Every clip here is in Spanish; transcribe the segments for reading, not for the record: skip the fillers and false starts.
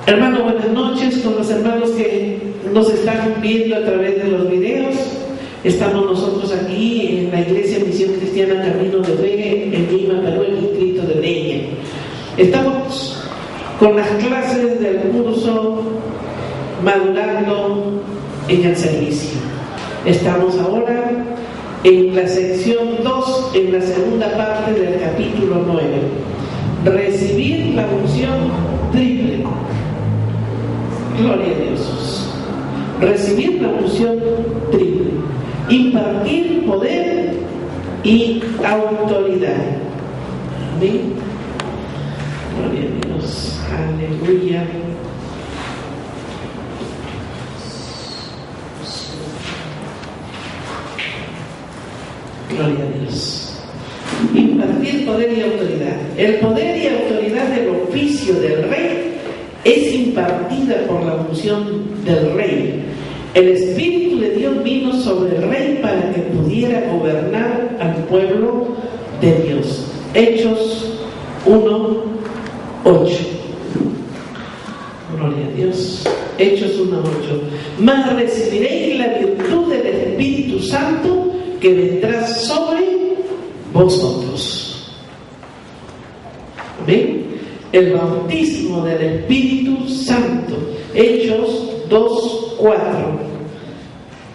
Hermano, buenas noches con los hermanos que nos están viendo a través de los videos. Estamos nosotros aquí en la Iglesia Misión Cristiana Camino de Fe en Lima, Perú, en el distrito de Leña. Estamos con las clases del curso Madurando en el Servicio. Estamos ahora en la sección 2, en la segunda parte del capítulo 9. Recibir la unción triple. Gloria a Dios. Recibir la unción triple. Impartir poder y autoridad. Amén. Gloria a Dios. Aleluya. Gloria a Dios. Impartir poder y autoridad. El poder y autoridad del oficio del rey es impartida por la unción del rey. El Espíritu de Dios vino sobre el rey para que pudiera gobernar al pueblo de Dios. Hechos 1:8. Gloria a Dios. Hechos 1:8. Mas recibiréis la virtud del Espíritu Santo que vendrá sobre vosotros. ¿Ven? El bautismo del Espíritu Santo. Hechos 2:4.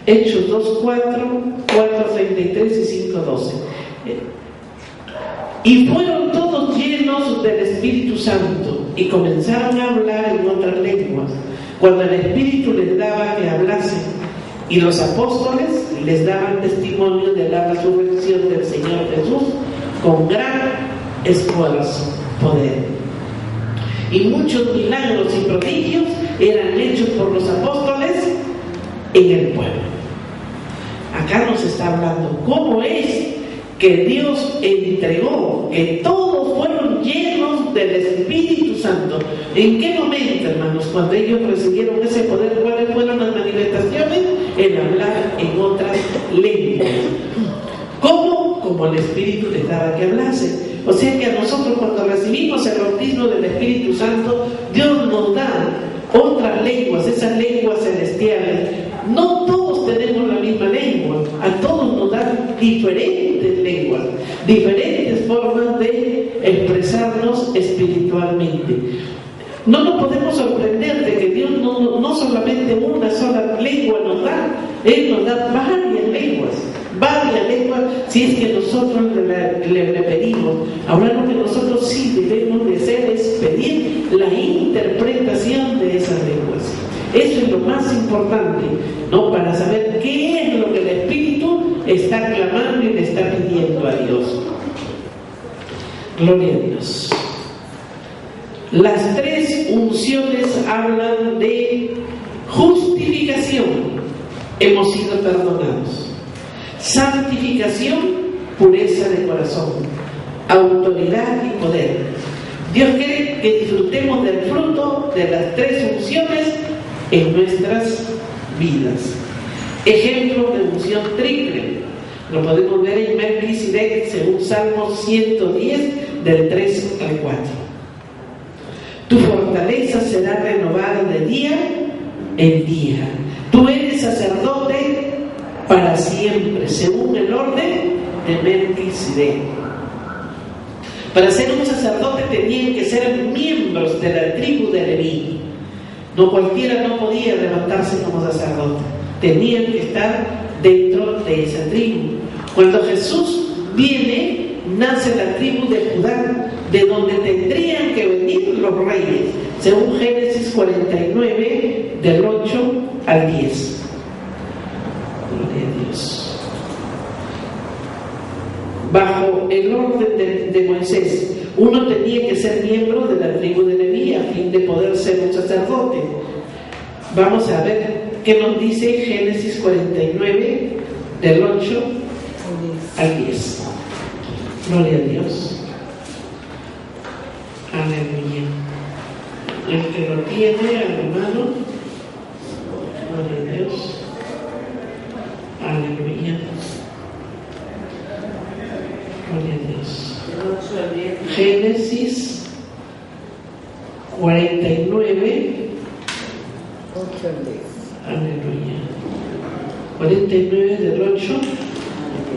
Hechos 2:4, 4:33 y 5:12. Y fueron todos llenos del Espíritu Santo y comenzaron a hablar en otras lenguas, cuando el Espíritu les daba que hablasen. Y los apóstoles les daban testimonio de la resurrección del Señor Jesús con gran esfuerzo, poder. Y muchos milagros y prodigios eran hechos por los apóstoles en el pueblo. Acá nos está hablando cómo es que Dios entregó, que todos fueron llenos del Espíritu Santo. ¿En qué momento, hermanos? Cuando ellos recibieron ese poder, ¿cuáles fueron las manifestaciones? En hablar en otras lenguas. ¿Cómo? Como el Espíritu les daba que hablasen. O sea que a nosotros, cuando recibimos el bautismo del Espíritu Santo, Dios nos da otras lenguas, esas lenguas celestiales. No todos tenemos la misma lengua, a todos nos dan diferentes lenguas, diferentes formas de expresarnos espiritualmente. No nos podemos sorprender de que Dios no solamente una sola lengua nos da, Él nos da varias lenguas, si es que nosotros le pedimos. Ahora lo que nosotros sí debemos de hacer es pedir la interpretación de esas lenguas. Eso es lo más importante, ¿no? Para saber qué es lo que el Espíritu está clamando y le está pidiendo a Dios. Gloria a Dios. Las tres unciones hablan de justificación, hemos sido perdonados. Santificación, pureza de corazón. Autoridad y poder. Dios quiere que disfrutemos del fruto de las tres unciones en nuestras vidas. Ejemplo de unción triple. Lo podemos ver en Melquisedec según Salmo 110 del 3 al 4. Tu fortaleza será renovada de día en día. Tú eres sacerdote para siempre, según el orden de Melquisedec. Para ser un sacerdote tenían que ser miembros de la tribu de Leví. No cualquiera no podía levantarse como sacerdote. Tenían que estar dentro de esa tribu. Cuando Jesús viene, nace la tribu de Judá, de donde tendrían que venir los reyes, según Génesis 49, del 8 al 10. Gloria a Dios. Bajo el orden de Moisés, uno tenía que ser miembro de la tribu de Leví a fin de poder ser un sacerdote. Vamos a ver qué nos dice Génesis 49, del 8 al 10. Gloria a Dios. Aleluya. El que lo tiene a la mano, gloria a Dios. Aleluya. Gloria a Dios. Génesis 49. 8 al 10. Aleluya. 49 del 8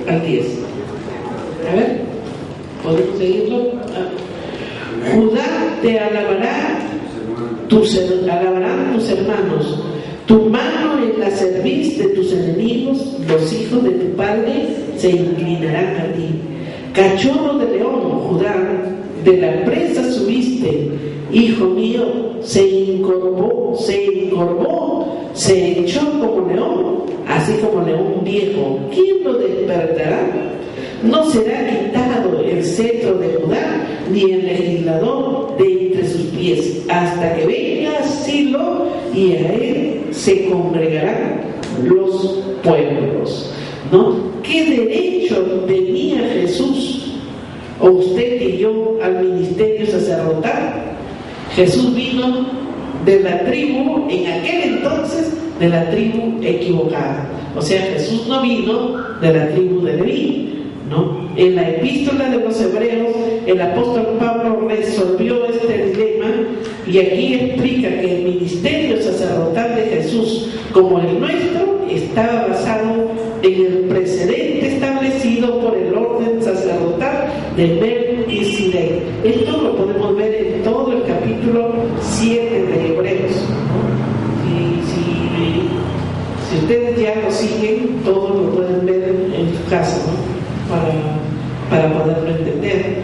al 10. A ver, ¿podemos seguirlo? Judá te alabarán tus hermanos. Tu mano en la cerviz de tus enemigos, los hijos de tu padre se inclinarán a ti. Cachorro de león, Judá, de la presa subiste, hijo mío, se encorvó, se echó como león, así como león viejo. ¿Quién lo despertará? No será quitado el cetro de Judá, ni el legislador de entre sus pies, hasta que venga Silo y a él se congregarán los pueblos. ¿No? ¿Qué derecho tenía Jesús, o usted y yo, al ministerio sacerdotal? Jesús vino de la tribu, en aquel entonces, de la tribu equivocada. O sea, Jesús no vino de la tribu de Leví, ¿no? En la epístola de los Hebreos, el apóstol Pablo resolvió este dilema y aquí explica que el ministerio sacerdotal de Jesús, como el nuestro, estaba basado en el precedente establecido por el orden sacerdotal de Melquisedec. Esto lo podemos ver en todo el capítulo 7 de Hebreos. Si ustedes ya lo siguen, todo lo pueden ver en su casa, ¿no? Para poderlo entender.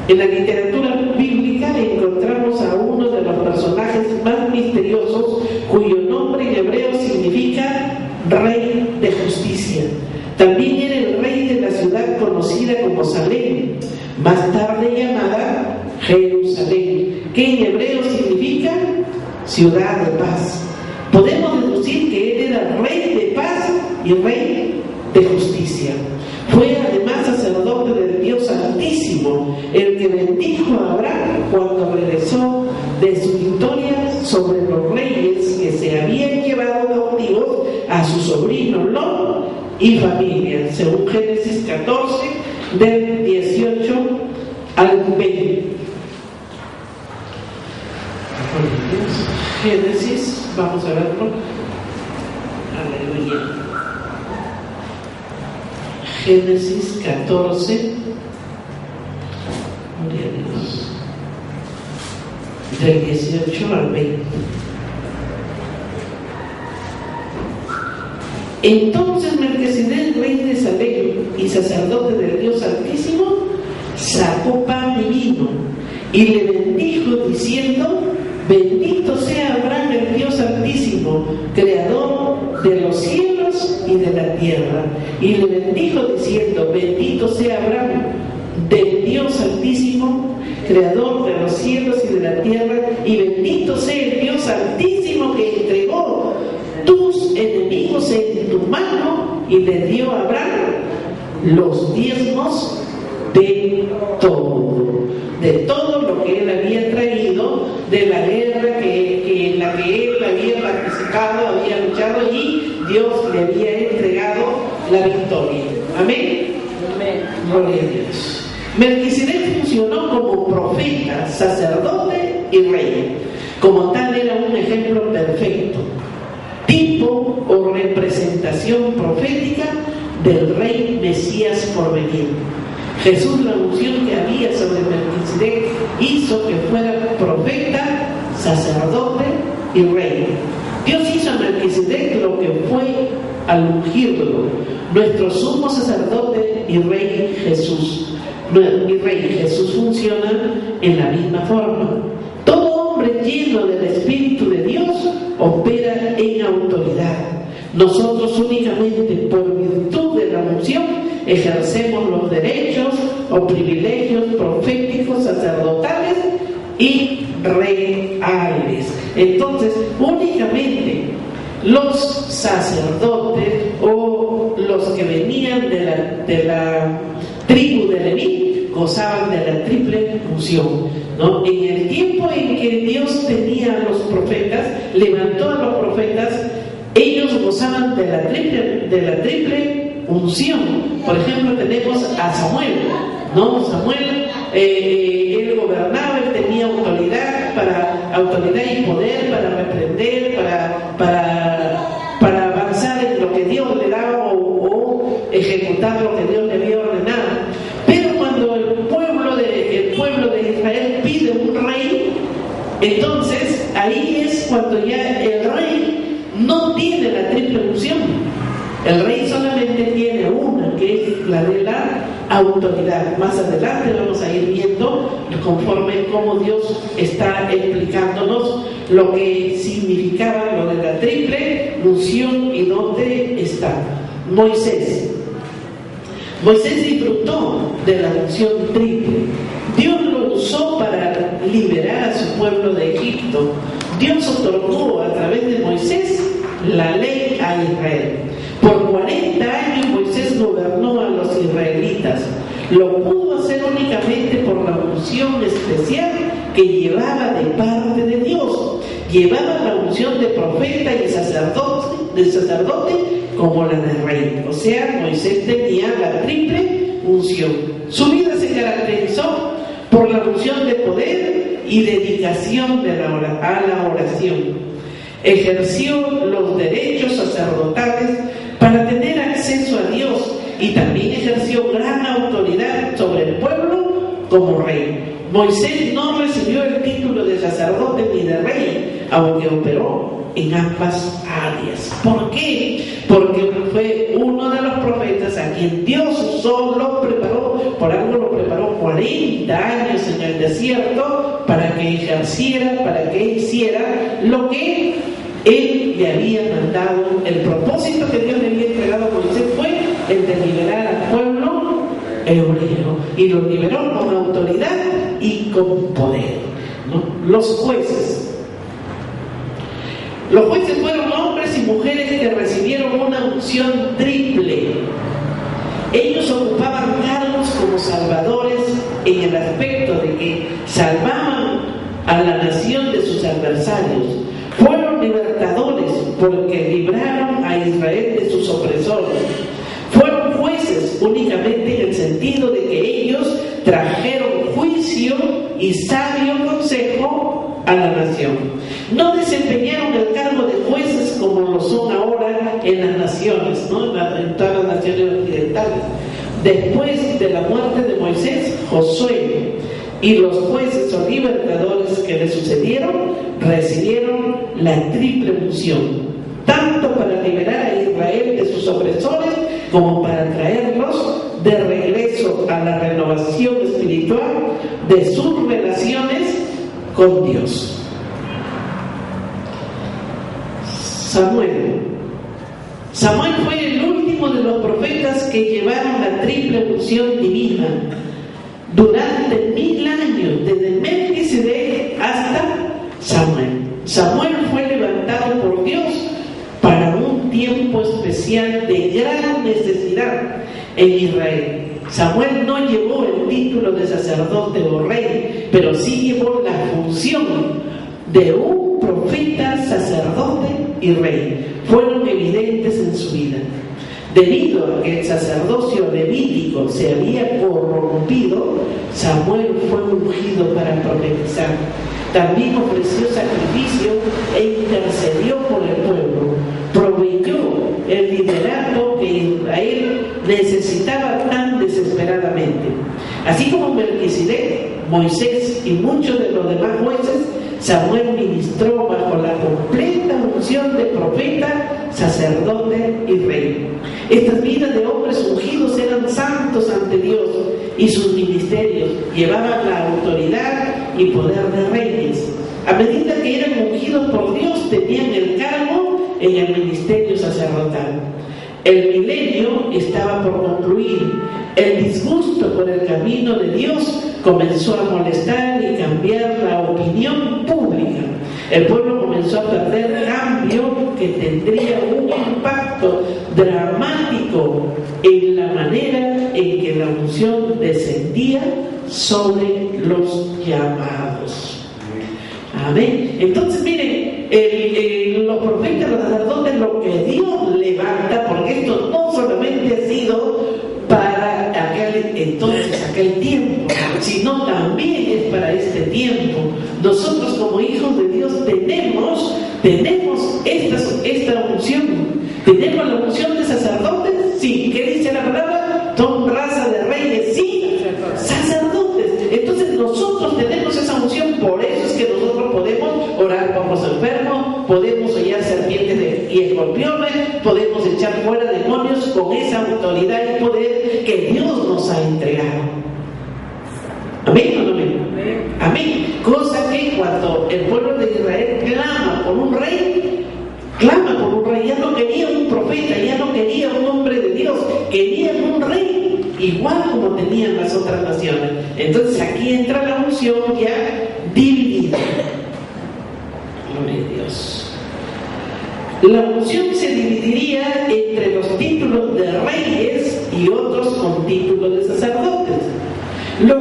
En la literatura bíblica encontramos a uno de los personajes más misteriosos, cuyo nombre en hebreo significa Rey de Justicia. También era el rey de la ciudad conocida como Salem, más tarde llamada Jerusalén, que en hebreo significa ciudad de paz. Podemos deducir que él era rey de paz y rey de justicia. Fue además sacerdote del Dios Altísimo, el que bendijo a Abraham cuando regresó de su victoria sobre los reyes que se habían llevado cautivos a su sobrino Lot y familia, según Génesis 14, del 18 al 20. Génesis, vamos a verlo. Aleluya. Génesis 14, gloria a Dios, del 18 al 20. Entonces Melquisedec, rey de Salem y sacerdote del Dios Altísimo, sacó pan y vino y le bendijo diciendo: bendito sea Abraham, el Dios Altísimo, creador de los cielos y de la tierra. Y le bendijo diciendo: bendito sea Abraham, del Dios Altísimo, creador de los cielos y de la tierra, y bendito sea el Dios Altísimo que entregó tus enemigos en tu mano y le dio a Abraham los diezmos de todo lo que él había traído de la guerra en la que él había participado, había luchado, y Dios le había entregado la victoria. Amén. Amén. Gloria a Dios. Melquisedec funcionó como profeta, sacerdote y rey. Como tal, era un ejemplo perfecto, tipo o representación profética del rey Mesías por venir. Jesús, la unción que había sobre Melquisedec, hizo que fuera profeta, sacerdote y rey. Dios hizo a Melquisedec lo que fue al ungirlo, nuestro sumo sacerdote y rey Jesús. Mi rey Jesús funciona en la misma forma. Todo hombre lleno del Espíritu de Dios opera en autoridad. Nosotros únicamente por virtud de la unción ejercemos los derechos o privilegios proféticos, sacerdotales y reales. Entonces, únicamente los sacerdotes o los que venían de la tribu de Leví gozaban de la triple unción, ¿no? En el tiempo en que Dios tenía a los profetas, levantó a los profetas, ellos gozaban de la triple unción. Por ejemplo, tenemos a Samuel, ¿no? Samuel, él gobernaba, él tenía autoridad para autoridad y poder para reprender, para avanzar en lo que Dios le daba o ejecutar lo que Dios le había ordenado. Pero cuando el pueblo de Israel pide un rey, entonces ahí es cuando ya el rey no tiene la triple unción. El rey solamente tiene una, que es la de la autoridad. Más adelante vamos a ir viendo conforme cómo Dios está explicándonos lo que significaba lo de la triple unción y dónde está. Moisés disfrutó de la unción triple. Dios lo usó para liberar a su pueblo de Egipto. Dios otorgó a través de Moisés la ley a Israel. Por 40 años Moisés gobernó a los israelitas. Lo pudo hacer únicamente por la unción especial que llevaba de parte de Dios. Llevaba la unción de profeta y sacerdote como la de rey. O sea, Moisés tenía la triple unción. Su vida se caracterizó por la unción de poder y dedicación a la oración. Ejerció los derechos sacerdotales para tener acceso a Dios y también ejerció gran autoridad sobre el pueblo como rey. Moisés no recibió el título de sacerdote ni de rey, aunque operó en ambas áreas. ¿Por qué? Porque fue uno de los profetas a quien Dios usó, lo preparó, por algo lo preparó 40 años en el desierto para que ejerciera, para que hiciera lo que él le había mandado. El propósito que Dios le había entregado a Moisés fue el de liberar al pueblo hebreo, y lo liberó con autoridad y con poder, ¿no? Los jueces fueron hombres y mujeres que recibieron una unción triple. Ellos ocupaban cargos como salvadores en el aspecto de que salvaban a la nación de sus adversarios. Fueron libertadores porque libraron a Israel de sus opresores. Fueron jueces únicamente en el sentido de que ellos trajeron juicio y sabio consejo a la nación. No desempeñaron el cargo de jueces como lo son ahora en las naciones, ¿no? En todas las naciones occidentales. Después de la muerte de Moisés, Josué y los jueces o libertadores que le sucedieron recibieron la triple unción, tanto para liberar a Israel de sus opresores como para traerlos de regreso a la renovación espiritual de sus relaciones con Dios. Samuel fue el último de los profetas que llevaron la triple unción divina durante 1000 años, desde Melquisedec hasta Samuel. Samuel fue levantado por Dios para un tiempo especial de gran necesidad en Israel. Samuel no llevó el título de sacerdote o rey, pero sí llevó la función de un profeta, sacerdote y rey. Fueron evidentes en su vida. Debido a que el sacerdocio levítico se había corrompido, Samuel fue ungido para profetizar. También ofreció sacrificio e intercedió por el pueblo. Proveyó el liderato que Israel necesitaba tan desesperadamente. Así como Melquisedec, Moisés y muchos de los demás jueces, Samuel ministró bajo la completa unción de profeta, sacerdote y rey. Estas vidas de hombres ungidos eran santos ante Dios y sus ministerios llevaban la autoridad y poder de reyes. A medida que eran ungidos por Dios, tenían el cargo en el ministerio sacerdotal. El milenio estaba por concluir. El disgusto por el camino de Dios comenzó a molestar y cambiar la opinión pública. El pueblo comenzó a perder cambio que tendría un impacto dramático en la manera en que la unción descendía sobre los llamados. Amén. Entonces, miren, los profetas, los sacerdotes, lo que Dios levanta, porque esto no solamente ha sido para aquel tiempo, sino también es para este tiempo. Nosotros como hijos de tenemos esta unción. ¿Tenemos la unción de sacerdotes? Sí. ¿Qué dice la palabra? Son raza de reyes, sí, sacerdotes. Entonces nosotros tenemos esa unción, por eso es que nosotros podemos orar por los enfermos, podemos hollar serpientes y escorpiones, podemos echar fuera demonios con esa autoridad y poder que Dios nos ha entregado. ¿Amén o no amén? Amén. Cosa que cuando el pueblo de Israel clama por un rey, ya no quería un profeta, ya no quería un hombre de Dios, querían un rey, igual como tenían las otras naciones. Entonces aquí entra la unción ya dividida. Gloria a Dios. La unción se dividiría entre los títulos de reyes y otros con títulos de sacerdotes. Los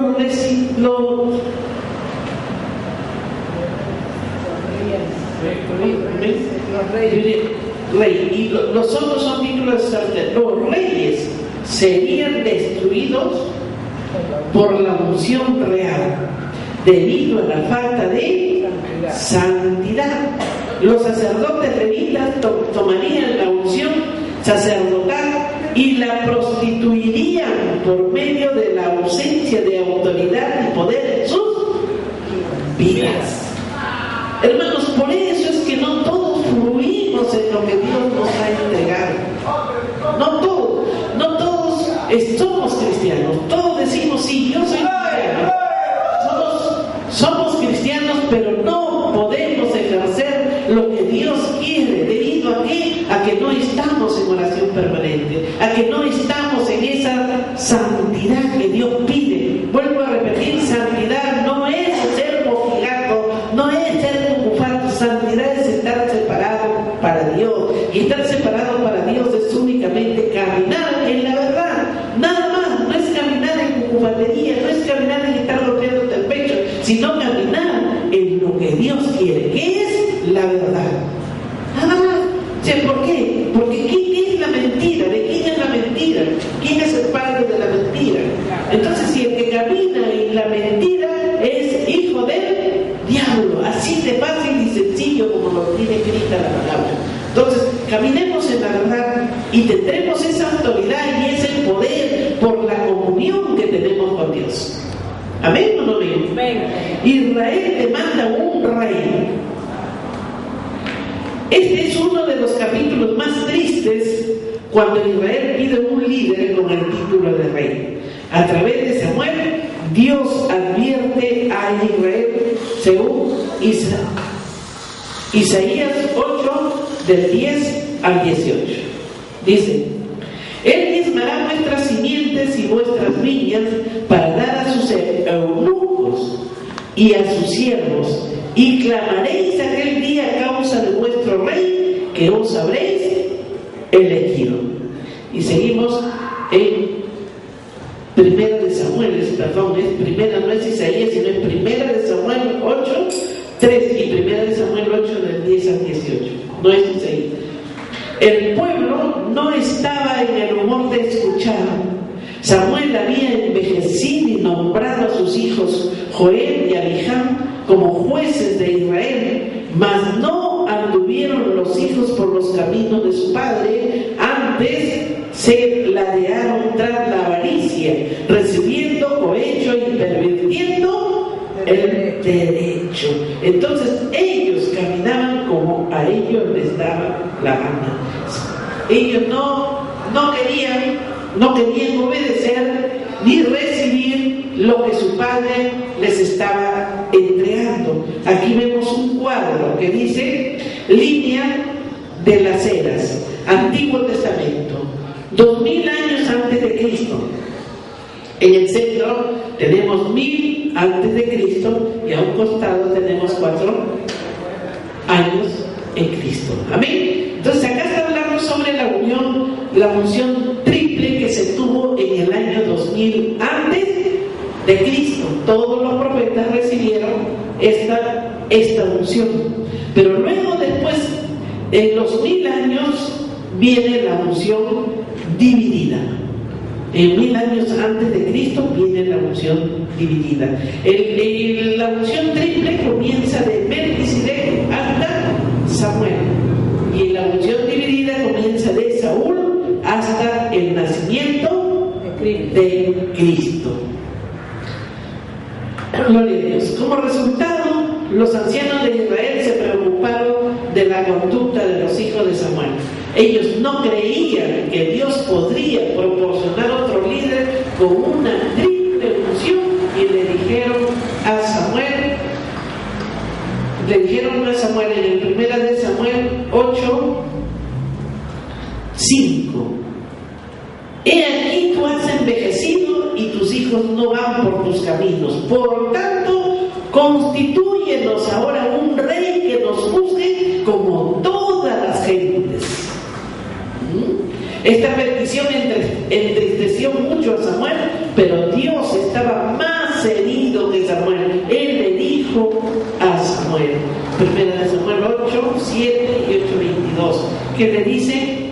otros son títulos de sacerdotes. Los reyes serían destruidos por la unción real debido a la falta de santidad. Los sacerdotes levitas tomarían la unción sacerdotal y la prostituirían por medio de la ausencia de autoridad y poder en sus vidas. Hermanos, por eso es que no todos fluimos en lo que Dios nos ha entregado. No todos somos cristianos. Todos decimos, sí, yo soy cristiano. Somos cristianos, pero no podemos ejercer lo que Dios quiere. ¿Debido a qué? A que no estamos en oración permanente, a que no estamos en esa santidad que Dios pide. Vuelvo a repetir, santidad no es ser mojigato, no es ser cucufato. Santidad es estar separado para Dios, y estar separado para Dios es únicamente caminar en la verdad, nada más. No es caminar en cucufatería, no es caminar en estar golpeándote el pecho, sino caminar en lo que Dios quiere, que es la verdad. ¿Por qué? Porque ¿quién es la mentira? ¿De quién es la mentira? ¿Quién es el padre de la mentira? Entonces, si el que camina en la mentira es hijo del diablo, así de fácil y sencillo como lo tiene escrita la palabra. Entonces, caminemos en la verdad y tendremos esa autoridad y ese poder por la comunión que tenemos con Dios. ¿Amén o no amén? Israel demanda un rey. Este es uno de los capítulos más tristes cuando Israel pide un líder con el título de rey. A través de Samuel, Dios advierte a Israel según Isaías 8, del 10 al 18. Dice: Él diezmará vuestras simientes y vuestras viñas para dar a sus eunucos y a sus siervos, y clamaréis aquel día a causa de vuestro rey, que os habréis elegido. Y seguimos en Primera de Samuel, no es Isaías, sino es Primera de Samuel 8, 3 y Primera de Samuel 8 del 10 al 18. No es Isaías. El pueblo no estaba en el humor de escuchar. Samuel había envejecido y nombrado a sus hijos Joel y Abijam como jueces de Israel, mas no anduvieron los hijos por los caminos de su padre, antes se ladearon tras la avaricia, recibiendo cohecho y pervirtiendo el derecho. Entonces ellos caminaban como a ellos les daba la gana. Ellos no querían obedecer ni recibir lo que su padre les estaba entregando. Aquí vemos un cuadro que dice línea de las eras, Antiguo Testamento, 2000 años antes de Cristo. En el centro tenemos 1000 antes de Cristo y a un costado tenemos 4 años en Cristo. Amén. Entonces acá está hablando sobre la unción triple que se tuvo en el año 2000 antes de Cristo. Todos los profetas recibieron esta unción. Pero luego después, en los 1000 años, viene la unción dividida. En 1000 años antes de Cristo viene la unción dividida. La unción triple comienza de Melquisedec hasta Samuel. de Cristo. Gloria a Dios. Como resultado, los ancianos de Israel se preocuparon de la conducta de los hijos de Samuel. Ellos no creían que Dios podría proporcionar otro líder con una triple unción y le dijeron a Samuel en el 1 de Samuel 8, 5: he aquí tú has envejecido y tus hijos no van por tus caminos. Por tanto, constitúyenos ahora un rey que nos juzgue como todas las gentes. Esta petición entristeció mucho a Samuel, pero Dios estaba más herido que Samuel. Él le dijo a Samuel, 1 de Samuel 8, 7 y 8, 22, que le dice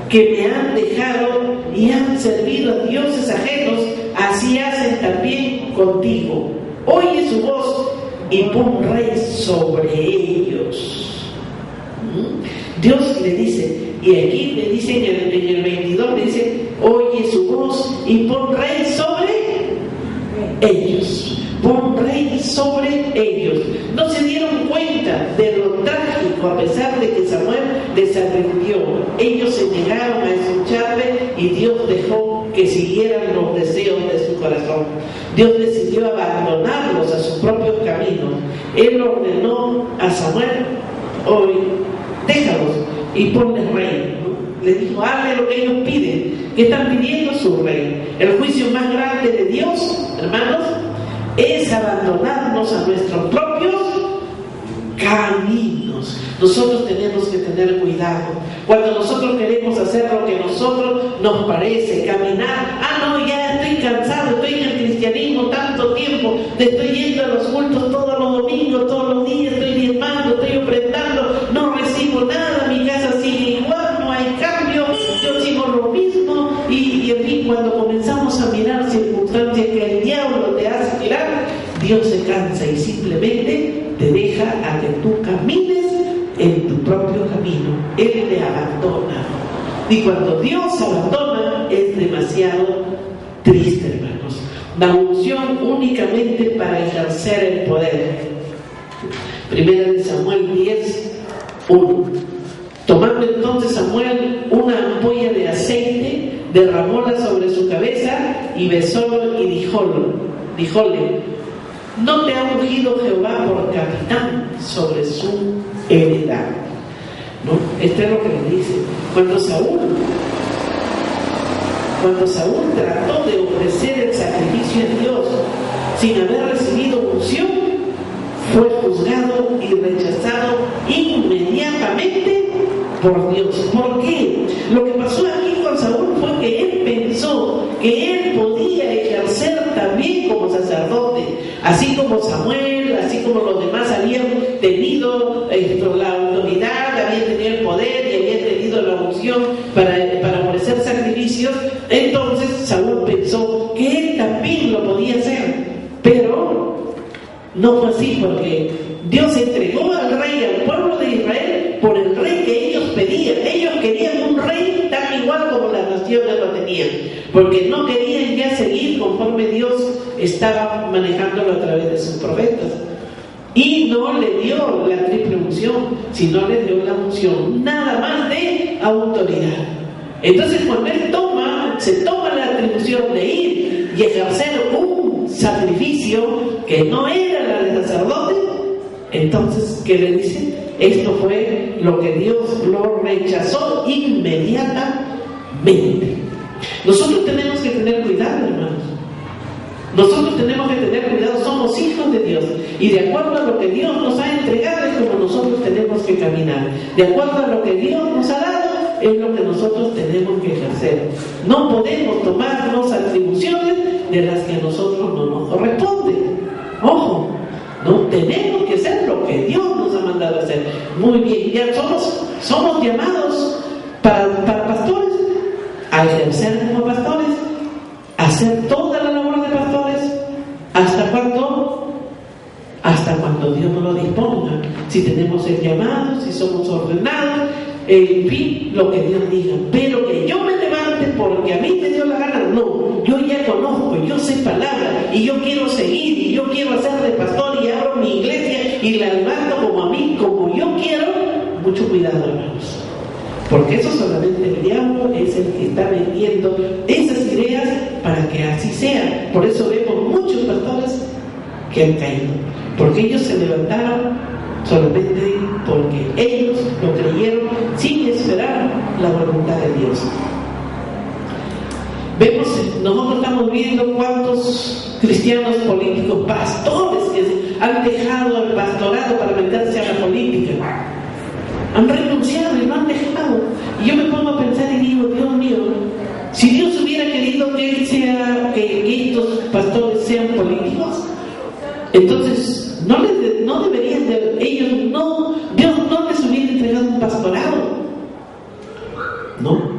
que me han dejado y han servido a dioses ajenos, así hacen también contigo. Oye su voz y pon rey sobre ellos. Dios le dice, y aquí le dice en el 22, le dice, oye su voz y pon rey sobre ellos. Pon rey sobre ellos. No se dieron cuenta de lo trágico, a pesar de que Samuel les advirtió. Ellos se negaron a escucharle y Dios dejó que siguieran los deseos de su corazón. Dios decidió abandonarlos a sus propios caminos. Él ordenó a Samuel, hoy, déjalos y ponles rey. Le dijo, hazle lo que ellos piden. ¿Qué están pidiendo? Su rey. El juicio más grande de Dios, hermanos, es abandonarnos a nuestros propios caminos. Nosotros tenemos que tener cuidado. Cuando nosotros queremos hacer lo que a nosotros nos parece, caminar, no, ya estoy cansado, estoy en el cristianismo tanto tiempo, estoy yendo a los cultos todos los domingos, todos los días, estoy diezmando, estoy ofrendando, no recibo nada, mi casa sigue igual, no hay cambio, yo sigo lo mismo, y en fin, cuando comenzamos a mirar circunstancias que el diablo te hace mirar, Dios se cansa y simplemente te deja a que tú camines en tu propio camino. Él te abandona. Y cuando Dios abandona es demasiado triste, hermanos. La unción únicamente para ejercer el poder. 1 Samuel 10, 1. Tomando entonces Samuel una ampolla de aceite, derramóla sobre su cabeza y besólo y díjole, ¿no te ha ungido Jehová por capitán sobre su heredad? ¿No? Esto es lo que le dice. Cuando Saúl trató de ofrecer el sacrificio a Dios sin haber recibido unción, fue juzgado y rechazado inmediatamente por Dios. ¿Por qué? Lo que pasó aquí con Saúl fue que él pensó que él podía ejercer también como sacerdote, así como Samuel, así como los demás habían tenido la autoridad, habían tenido el poder y habían tenido la unción para ofrecer sacrificios. Entonces Saúl pensó que él también lo podía hacer, pero no fue así, porque Dios entregó al rey, al pueblo de Israel, por el rey que ellos pedían. Ellos querían un rey tan igual como las naciones lo tenían, porque no querían ya seguir conforme Dios estaba manejándolo a través de sus profetas. Y no le dio la triple unción, sino le dio la unción nada más de autoridad. Entonces cuando él se toma la atribución de ir y ejercer un sacrificio que no era la de sacerdote, entonces, ¿qué le dice? Esto fue lo que Dios lo rechazó inmediatamente. Nosotros tenemos que tener cuidado, hermanos. Nosotros tenemos que tener cuidado, somos hijos de Dios, y de acuerdo a lo que Dios nos ha entregado es como nosotros tenemos que caminar. De acuerdo a lo que Dios nos ha dado es lo que nosotros tenemos que ejercer. No podemos tomarnos atribuciones de las que a nosotros no nos corresponden. Ojo, no tenemos que hacer lo que Dios nos ha mandado a hacer. Muy bien, ya somos llamados para pastores a ejercer como pastores, a hacer toda la labor de pastores. ¿Hasta cuándo? Hasta cuando Dios nos lo disponga. Si tenemos el llamado, si somos ordenados, en fin, lo que Dios diga. Pero que yo me levante porque a mí me dio la gana, no. yo ya conozco, yo sé palabra, y yo quiero seguir, y yo quiero hacer de pastor, y abro mi iglesia, y la levanto como a mí, como yo quiero. Mucho cuidado, hermanos, porque eso solamente el diablo es el que está vendiendo esas ideas para que así sea. Por eso vemos muchos pastores que han caído, porque ellos se levantaron solamente porque ellos lo creyeron sin esperar la voluntad de Dios. Vemos, nosotros estamos viendo cuántos cristianos políticos, pastores que han dejado el pastorado para meterse a la política, han renunciado y lo han dejado. Y yo me pongo a pensar y digo, Dios mío, si Dios hubiera querido que estos pastores sean políticos, entonces no deberían de ellos, Dios no les hubiera entregado un pastorado, ¿no?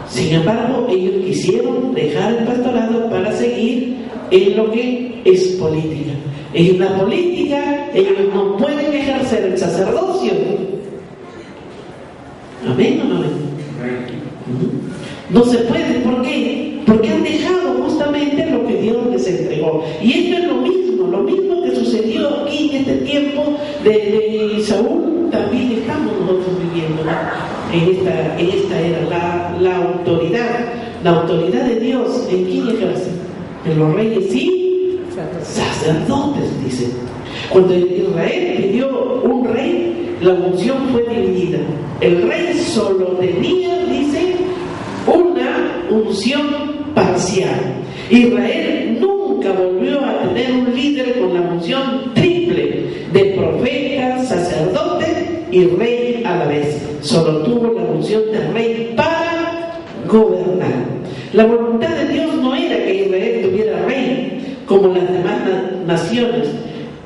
Sin embargo, ellos quisieron dejar el pastorado para seguir en lo que es política. En la política ellos no pueden ejercer el sacerdocio. ¿Amén o no amén? No se puede. ¿Por qué? Porque han dejado justamente lo que Dios les entregó. Y esto es lo mismo que sucedió aquí en este tiempo de Saúl. También estamos nosotros viviendo, ¿no? en esta era. La autoridad de Dios, ¿en quién ejerce? En los reyes y sacerdotes, dice. Cuando Israel pidió un rey, la unción fue dividida. El rey solo tenía, dice, una unción parcial. Israel nunca volvió a tener un líder con la unción triple de profeta, sacerdote y rey a la vez. Solo tuvo la unción de rey para gobernar. La voluntad de Dios no era que Israel tuviera rey como las demás naciones.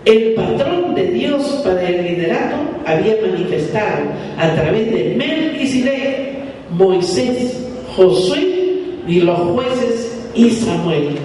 El patrón de Dios para el liderato había manifestado a través de Melquisedec, Moisés, Josué y los jueces y Samuel.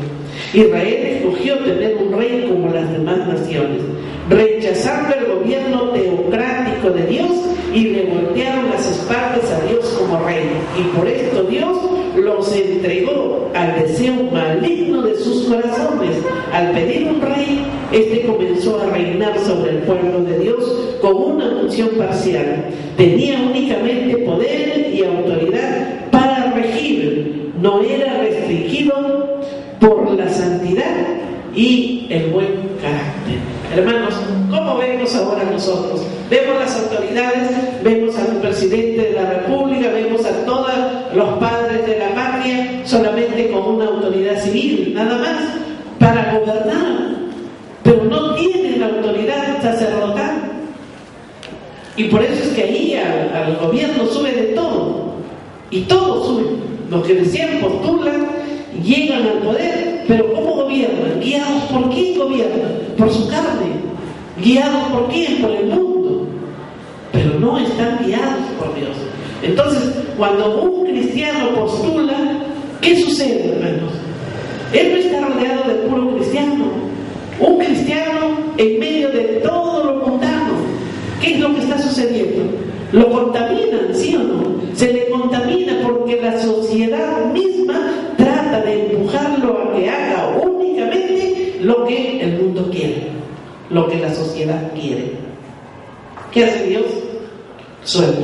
Israel escogió tener un rey como las demás naciones, rechazando el gobierno teocrático de Dios, y le voltearon las espaldas a Dios como rey. Y por esto Dios los entregó al deseo maligno de sus corazones. Al pedir un rey, este comenzó a reinar sobre el pueblo de Dios con una unción parcial. Tenía únicamente poder y autoridad para regir. No era restringido por la santidad y el buen carácter. Hermanos, ¿cómo vemos ahora nosotros? Vemos las autoridades, vemos al presidente de la República, vemos a todos los padres de la patria solamente con una autoridad civil, nada más, para gobernar, pero no tienen la autoridad sacerdotal. Y por eso es que ahí al gobierno sube de todo, y todo sube. Los que recién postulan llegan al poder, pero ¿cómo gobiernan? ¿Guiados por quién gobiernan? Por su carne. ¿Guiados por quién? Por el mundo. Pero no están guiados por Dios. Entonces, cuando un cristiano postula, ¿qué sucede, hermanos? Él no está rodeado de puro cristiano. Un cristiano en medio de todo lo mundano. ¿Qué es lo que está sucediendo? Lo contaminan, ¿sí o no? Se le contamina porque la sociedad misma trata de empujarlo a que haga únicamente lo que el mundo quiere, lo que la sociedad quiere. ¿Qué hace Dios? Suelta.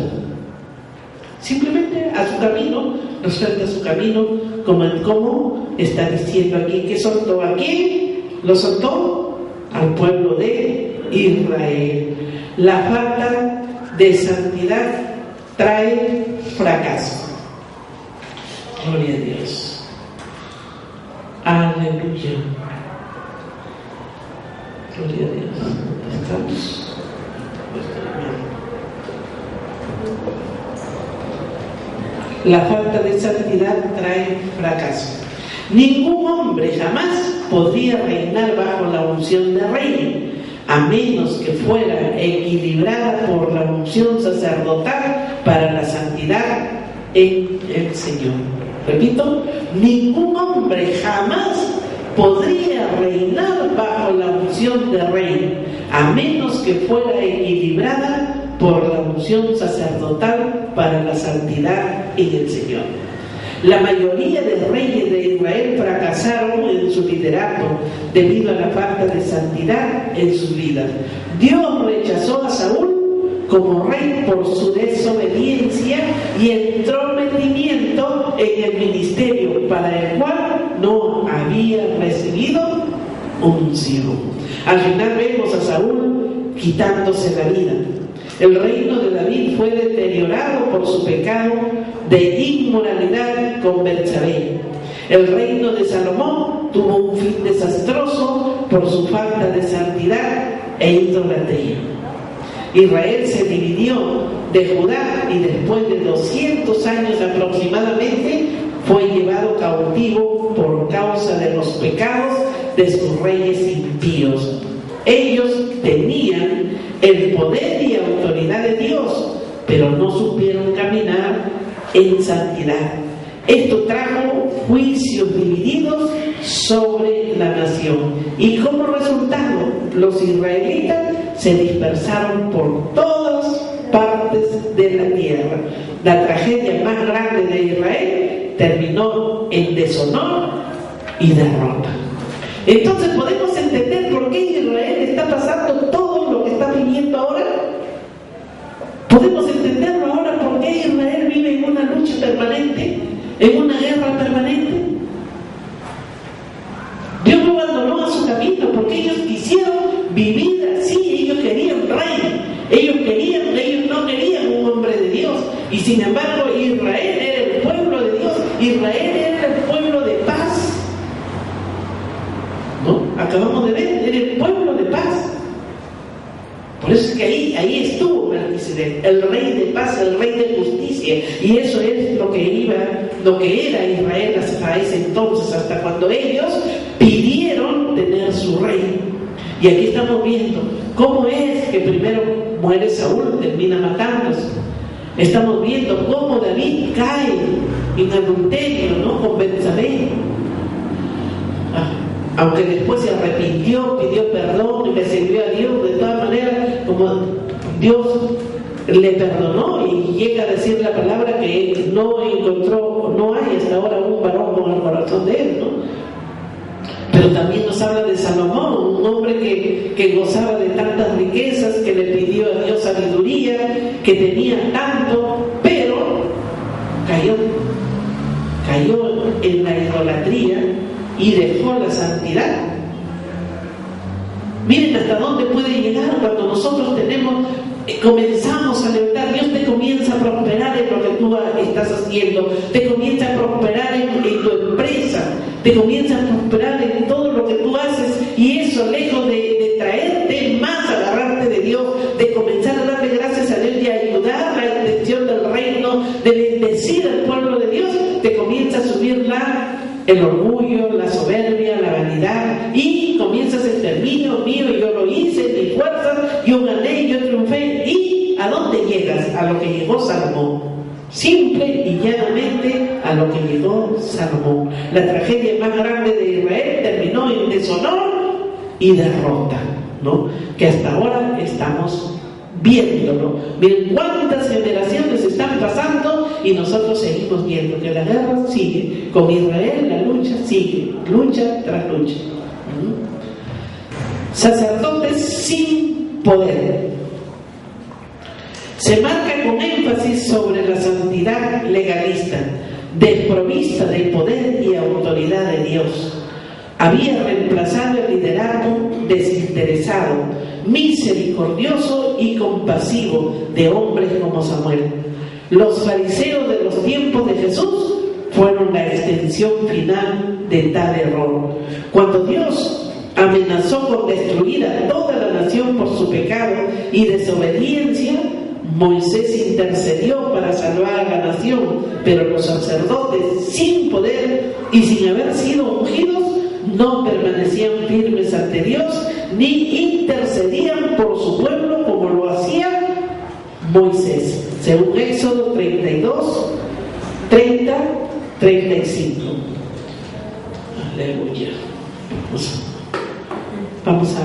Simplemente a su camino, resuelta su camino, como está diciendo aquí. ¿Qué soltó a quién? Lo soltó al pueblo de Israel. La falta de santidad trae fracaso. Gloria a Dios. Aleluya. Gloria a Dios. Estamos. La falta de santidad trae fracaso. Ningún hombre jamás podría reinar bajo la unción de rey, a menos que fuera equilibrada por la unción sacerdotal para la santidad en el Señor. Repito, ningún hombre jamás podría reinar bajo la unción de rey, a menos que fuera equilibrada por la unción sacerdotal para la santidad en el Señor. La mayoría de reyes de Israel fracasaron en su liderato debido a la falta de santidad en sus vidas. Dios rechazó a Saúl como rey por su desobediencia y entrometimiento en el ministerio para el cual no había recibido unción. Al final vemos a Saúl quitándose la vida. El reino de David fue deteriorado por su pecado de inmoralidad con Betsabé. El reino de Salomón tuvo un fin desastroso por su falta de santidad e idolatría. Israel se dividió de Judá y después de 200 años aproximadamente fue llevado cautivo por causa de los pecados de sus reyes impíos. Ellos tenían el poder y autoridad de Dios, pero no supieron caminar en santidad. Esto trajo juicios divididos sobre la nación y como resultado los israelitas se dispersaron por todas partes de la tierra. La tragedia más grande de Israel terminó en deshonor y derrota. Entonces podemos entender por qué Israel está pasando todo lo que está viviendo ahora. Podemos entenderlo ahora por qué Israel vive en una lucha permanente, en una guerra permanente. Dios no abandonó a su camino porque ellos quisieron vivir así. Ellos querían rey, ellos no querían un hombre de Dios. Y sin embargo Israel era el pueblo de Dios, Israel era el pueblo de paz, ¿no? Acabamos de ver, era el pueblo de paz. Por eso es que ahí estuvo Melquisedec, el rey de paz, el rey de justicia. Y eso es lo que era Israel hasta ese entonces, hasta cuando ellos pidieron tener su rey. Y aquí estamos viendo cómo es que primero muere Saúl, termina matándose. Estamos viendo cómo David cae en adulterio, ¿no?, con Betsabé. Aunque después se arrepintió, pidió perdón y le sirvió a Dios, de todas maneras, como Dios le perdonó y llega a decir la palabra que no hay hasta ahora un varón con el corazón de él, ¿no? Pero también nos habla de Salomón, un hombre que gozaba de tantas riquezas, que le pidió a Dios sabiduría, que tenía tanto, pero cayó en la idolatría y dejó la santidad. Miren hasta dónde puede llegar cuando nosotros comenzamos a levantar. Dios te comienza a prosperar en lo que tú estás haciendo, te comienza a prosperar en tu empresa, te comienza a prosperar en todo lo que tú haces, y eso, lejos de traerte más, agarrarte de Dios, de comenzar a darle gracias a Dios y a ayudar a la intención del reino, de bendecir al pueblo de Dios, te comienza a subir el orgullo, la soberbia, la vanidad, y comienzas a ser mío, yo lo hice, mi fuerza, yo gané, yo triunfé. ¿Y a dónde llegas? A lo que llegó Salomón. Simple y llanamente a lo que llegó Salomón. La tragedia más grande de Israel terminó en deshonor y derrota, ¿no?, que hasta ahora estamos viéndolo. Miren cuántas generaciones están pasando y nosotros seguimos viendo que la guerra sigue. Con Israel la lucha sigue, lucha tras lucha. Sacerdotes sin poder. Se marca con énfasis sobre la santidad legalista, desprovista del poder y autoridad de Dios. Había reemplazado el liderazgo desinteresado, misericordioso y compasivo de hombres como Samuel. Los fariseos de los tiempos de Jesús fueron la extensión final de tal error. Cuando Dios amenazó con destruir a toda la nación por su pecado y desobediencia, Moisés intercedió para salvar a la nación, pero los sacerdotes, sin poder y sin haber sido ungidos, no permanecían firmes ante Dios ni intercedían por su pueblo como lo hacía Moisés, según Éxodo 32, 30, 35. Aleluya. Vamos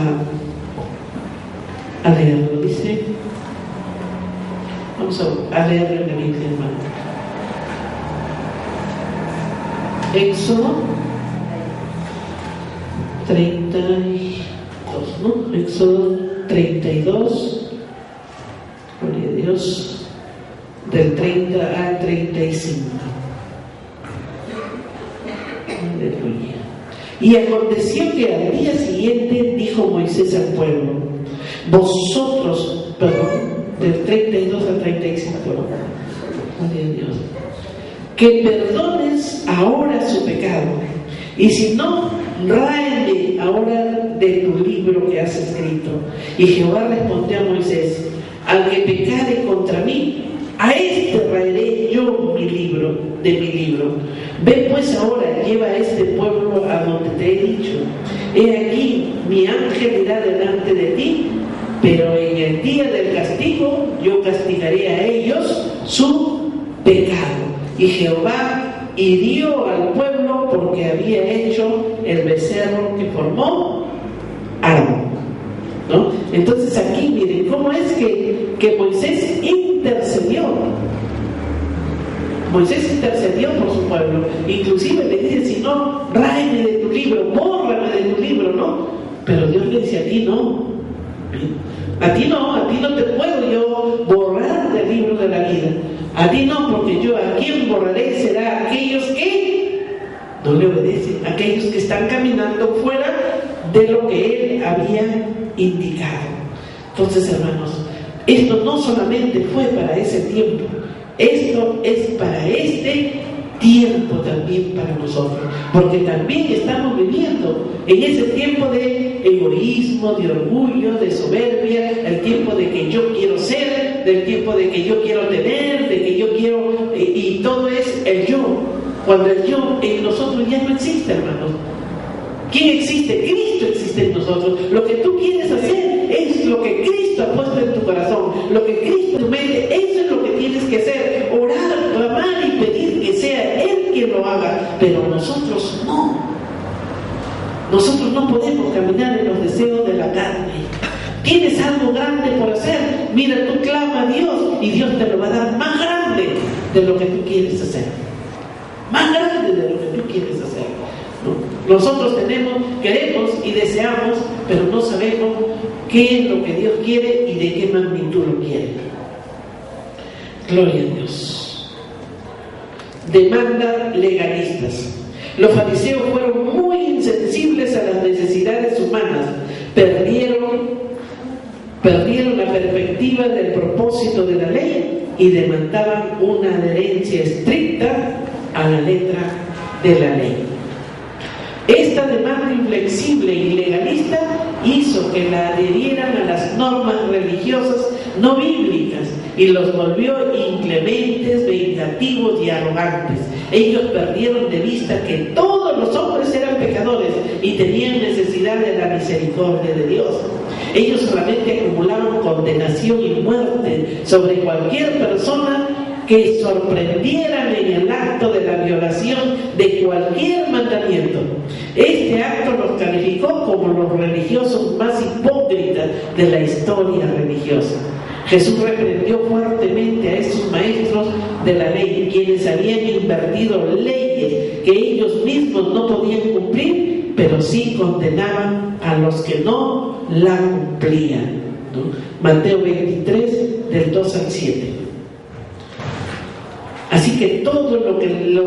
a leerlo. Dice, vamos a leerlo en la Biblia, hermano. Éxodo 32, ¿no? Éxodo 32, gloria a Dios, del 30 al 35. Aleluya. Y aconteció que al día siguiente dijo Moisés al pueblo, vosotros, perdón, del 32 al 35, gloria a Dios, que perdones ahora su pecado, y si no, ráeme ahora de tu libro que has escrito. Y Jehová respondió a Moisés, al que pecare contra mí, a este raeré yo de mi libro. Ve pues ahora, lleva a este pueblo a donde te he dicho. He aquí, mi ángel irá delante de ti, pero en el día del castigo yo castigaré a ellos su pecado. Y Jehová hirió al pueblo porque había hecho el becerro que formó Aarón, ¿no? Entonces aquí miren cómo es que Moisés intercedió. Moisés intercedió por su pueblo, inclusive le dice, si no, ráeme de tu libro, bórrame de tu libro, ¿no? Pero Dios le dice, a ti no te puedo yo borrar del libro de la vida, a ti no, porque yo a quien borraré será a aquellos que no le obedecen, aquellos que están caminando fuera de lo que él había indicado. Entonces, hermanos, esto no solamente fue para ese tiempo, esto es para este tiempo también para nosotros, porque también estamos viviendo en ese tiempo de egoísmo, de orgullo, de soberbia, el tiempo de que yo quiero ser, del tiempo de que yo quiero tener, de que yo quiero, y todo es el yo, cuando el yo en nosotros ya no existe, hermanos. ¿Quién existe? Cristo existe en nosotros. Lo que tú quieres hacer es lo que Cristo ha puesto en tu corazón, lo que Cristo en tu mente, eso es lo que tienes que hacer, orar, clamar y pedir que sea Él quien lo haga, pero nosotros no. Nosotros no podemos caminar en los deseos de la carne. Tienes algo grande por hacer, mira, tú clama a Dios y Dios te lo va a dar más grande de lo que tú quieres hacer, más grande de lo que tú quieres hacer, ¿no? Nosotros queremos y deseamos, pero no sabemos qué es lo que Dios quiere y de qué magnitud lo quiere. Gloria a Dios. Demanda legalistas. Los fariseos fueron muy insensibles a las necesidades humanas, perdieron la perspectiva del propósito de la ley y demandaban una adherencia estricta a la letra de la ley. Esta demanda inflexible y legalista hizo que la adherieran a las normas religiosas no bíblicas y los volvió inclementes, vengativos y arrogantes. Ellos perdieron de vista que todos los hombres eran pecadores y tenían necesidad de la misericordia de Dios. Ellos solamente acumulaban condenación y muerte sobre cualquier persona que sorprendieran en el acto de la violación de cualquier mandamiento. Este acto los calificó como los religiosos más hipócritas de la historia religiosa. Jesús reprendió fuertemente a estos maestros de la ley, quienes habían invertido leyes que ellos mismos no podían cumplir, pero sí condenaban a los que no la cumplían, ¿no? Mateo 23, del 2 al 7. Así que todo lo que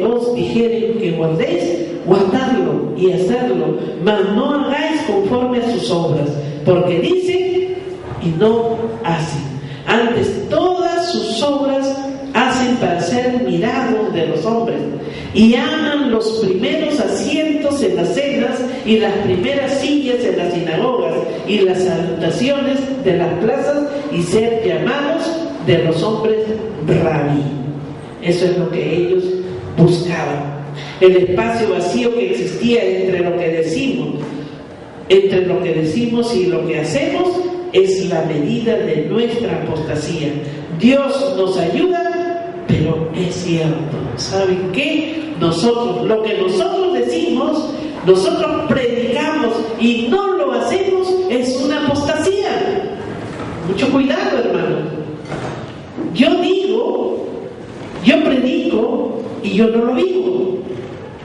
os dijeren que guardéis, guardadlo y hacedlo, mas no hagáis conforme a sus obras, porque dicen y no hacen. Antes todas sus obras hacen para ser mirados de los hombres, y aman los primeros asientos en las cenas y las primeras sillas en las sinagogas y las salutaciones de las plazas y ser llamados de los hombres rabí. Eso es lo que ellos buscaban. El espacio vacío que existía entre lo que decimos y lo que hacemos es la medida de nuestra apostasía. Dios nos ayuda, pero es cierto. ¿Saben qué? Lo que nosotros decimos, nosotros predicamos y no lo hacemos, es una apostasía. Mucho cuidado, hermano. Yo predico y yo no lo vivo.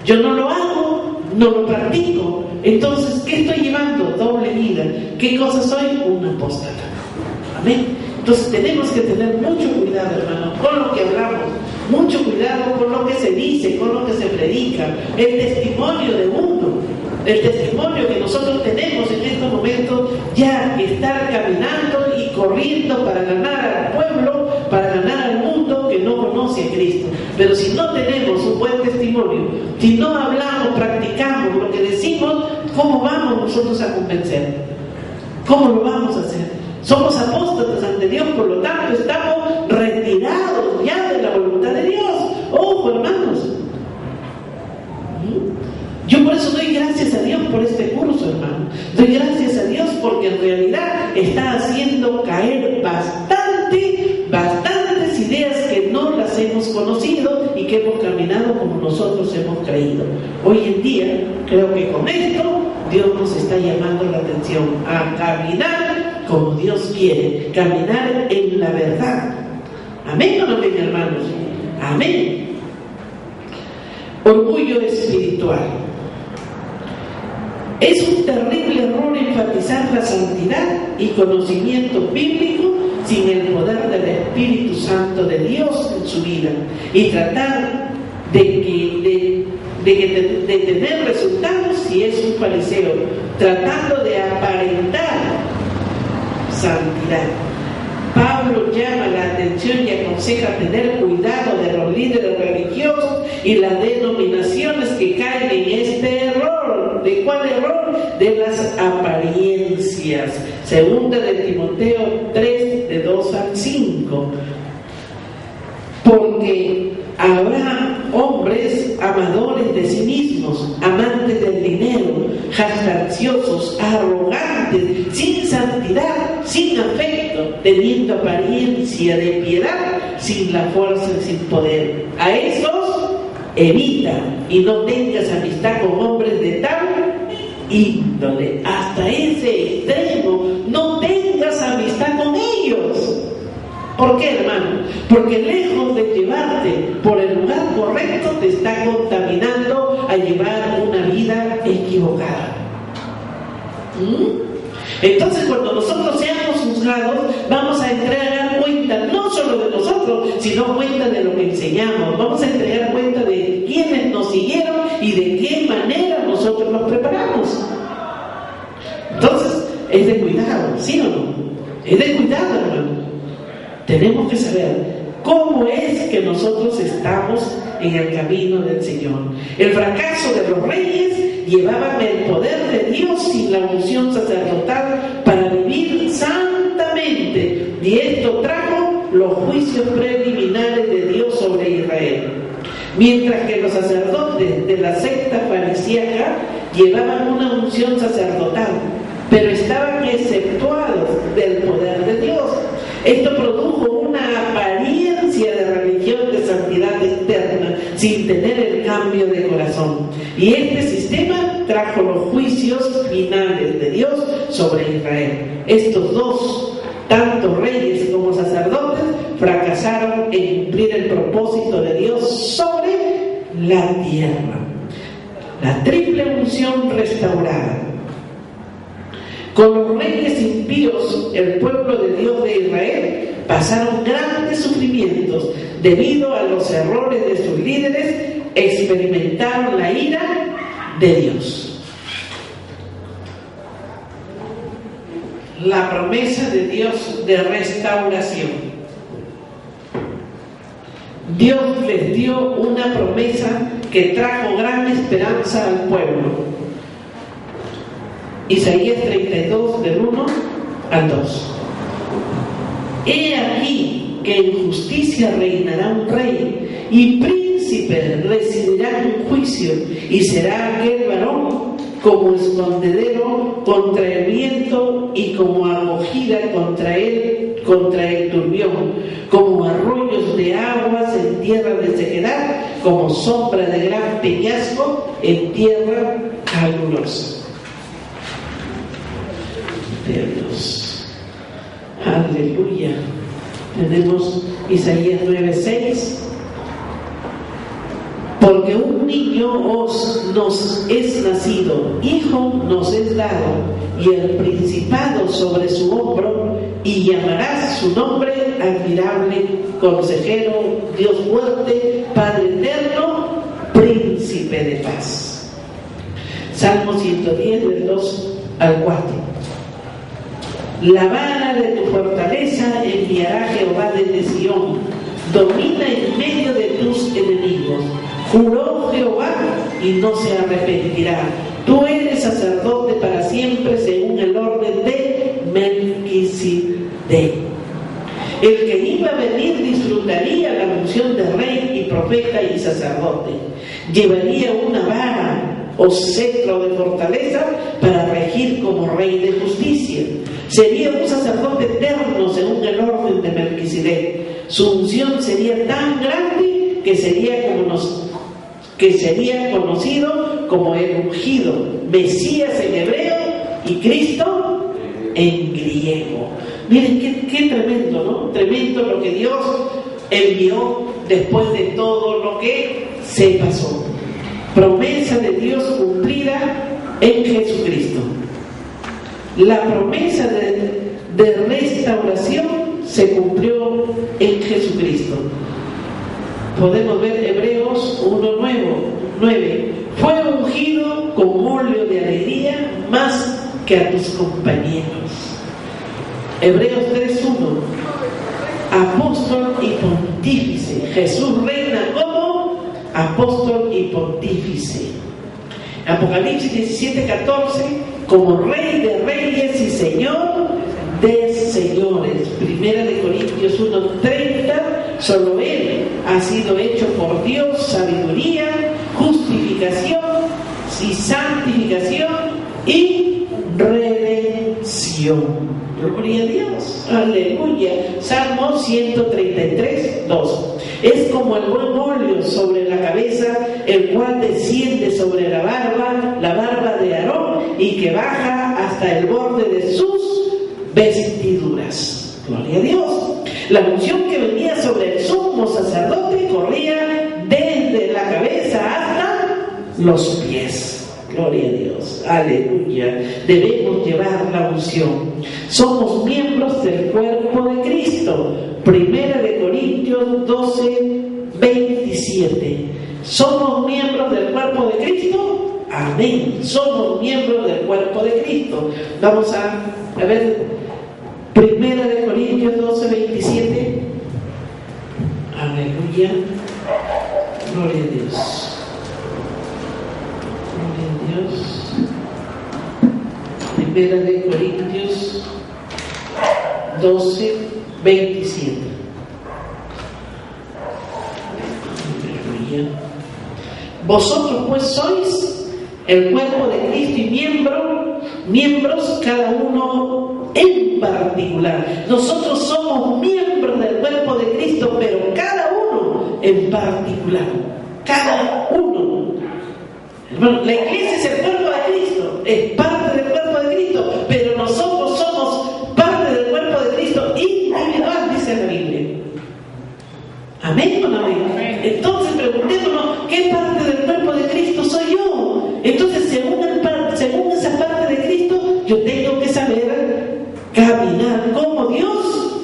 yo no lo hago, no lo practico. Entonces, ¿qué estoy llevando? Doble vida. ¿Qué cosa soy? Un apóstata. Amén. Entonces tenemos que tener mucho cuidado, hermano, con lo que hablamos, mucho cuidado con lo que se dice, con lo que se predica, el testimonio de uno, el testimonio que nosotros tenemos en estos momentos, ya estar caminando y corriendo para ganar al pueblo, para ganar al mundo que no conoce a Cristo. Pero si no tenemos un buen testimonio, si no hablamos, practicamos lo que decimos, ¿cómo vamos nosotros a convencer? ¿Cómo lo vamos a hacer? Somos apóstoles ante Dios, por lo tanto estamos retirados ya de la voluntad de Dios. Ojo, hermanos. Yo por eso doy gracias a Dios por este curso, hermano. Doy gracias a Dios porque en realidad está haciendo caer bastantes ideas que no las hemos conocido y que hemos caminado como nosotros hemos creído. Hoy en día, creo que con esto Dios nos está llamando la atención a caminar como Dios quiere, caminar en la verdad. Amén o no, amén, hermanos. Amén. Orgullo espiritual. Es un terrible error enfatizar la santidad y conocimiento bíblico sin el poder del Espíritu Santo de Dios en su vida y tratar de tener resultados si es un fariseo, tratando de aparentar santidad. Pablo llama la atención y aconseja tener cuidado de los líderes religiosos y las denominaciones que caen en este error. ¿De cuál error? De las apariencias. Segunda de Timoteo 3, de 2 al 5. Porque habrá hombres amadores de sí mismos, amantes del dinero, jactanciosos, arrogantes, sin santidad, sin afecto, teniendo apariencia de piedad, sin la fuerza y sin poder. A esos evita y no tengas amistad con hombres de tal índole. Hasta ese extremo, no tengas amistad con ellos. ¿Por qué, hermano? Porque lejos de llevarte por el lugar correcto, te está contaminando a llevar una vida equivocada. Entonces, cuando nosotros seamos juzgados, vamos a entregar cuenta no solo de nosotros, sino cuenta de lo que enseñamos. Vamos a entregar cuenta de quiénes nos siguieron y de qué manera nosotros nos preparamos. Entonces, es de cuidado, ¿sí o no? Es de cuidado, hermano. Tenemos que saber cómo es que nosotros estamos en el camino del Señor. El fracaso de los reyes llevaban el poder de Dios sin la unción sacerdotal para vivir santamente, y esto trajo los juicios preliminares de Dios sobre Israel. Mientras que los sacerdotes de la secta farisíaca llevaban una unción sacerdotal, pero estaban exceptuados del poder de Dios. Esto produjo una apariencia de religión de santidad externa, sin tener el cambio de corazón. Y este sistema trajo los juicios finales de Dios sobre Israel. Estos dos, tanto reyes como sacerdotes, fracasaron en cumplir el propósito de Dios sobre la tierra. La triple unción restaurada. Con los reyes impíos, el pueblo de Dios de Israel pasaron grandes sufrimientos debido a los errores de sus líderes, experimentaron la ira de Dios. La promesa de Dios de restauración. Dios les dio una promesa que trajo gran esperanza al pueblo. Isaías 32, del 1 al 2. He aquí que en justicia reinará un rey, y príncipes recibirán un juicio, y será aquel varón como escondedero contra el viento y como acogida contra el turbión, como arroyos de aguas en tierra de sequedad, como sombra de gran peñasco en tierra calurosa. Dios. Aleluya. Tenemos Isaías 9:6. Porque un un niño nos es nacido, hijo nos es dado, y el principado sobre su hombro, y llamarás su nombre admirable, consejero, Dios fuerte, Padre eterno, príncipe de paz. Salmo 110, del 2 al 4. La vara de tu fortaleza enviará Jehová desde Sión, domina en medio de tus enemigos. Juró Jehová y no se arrepentirá. Tú eres sacerdote para siempre según el orden de Melquisedec. El que iba a venir disfrutaría la unción de rey y profeta y sacerdote. Llevaría una vara o cetro de fortaleza para regir como rey de justicia. Sería un sacerdote eterno según el orden de Melquisedec. Su unción sería tan grande que sería conocido como el ungido, Mesías en hebreo y Cristo en griego. Miren qué tremendo, ¿no? Tremendo lo que Dios envió después de todo lo que se pasó. Promesa de Dios cumplida en Jesucristo. La promesa de restauración se cumplió en Jesucristo. Podemos ver Hebreos 1:9. Fue ungido con óleo de alegría más que a tus compañeros. Hebreos 3:1. Apóstol y pontífice. Jesús reina como apóstol y pontífice. Apocalipsis 17:14. Como Rey de reyes y Señor de señores. Primera de Corintios 1:30. Solo Él ha sido hecho por Dios sabiduría, justificación y santificación y redención. Gloria a Dios, aleluya. Salmo 133:2. Es como el buen óleo sobre la cabeza, el cual desciende sobre la barba de Aarón, y que baja hasta el borde de sus vestiduras. Gloria a Dios. La unción que venía sobre el sumo sacerdote corría desde la cabeza hasta los pies. Gloria a Dios, aleluya. Debemos llevar la unción. Somos miembros del cuerpo de Cristo. Primera de Corintios 12:27. ¿Somos miembros del cuerpo de Cristo? Amén. Somos miembros del cuerpo de Cristo. Vamos a ver Primera de Corintios 12:27. Aleluya. Gloria a Dios. Gloria a Dios. Primera de Corintios 12:27. Aleluya. Vosotros pues sois el cuerpo de Cristo y miembros cada uno en particular. Nosotros somos miembros del cuerpo de Cristo, pero cada uno en particular. Cada uno. Hermano, la iglesia es el cuerpo de Cristo, es parte del cuerpo de Cristo, pero nosotros somos parte del cuerpo de Cristo individual, dice la Biblia. ¿Amén o no amén? Entonces preguntémonos, ¿qué parte del cuerpo de Cristo soy yo? Entonces, según esa parte de Cristo, yo tengo que saber caminar como Dios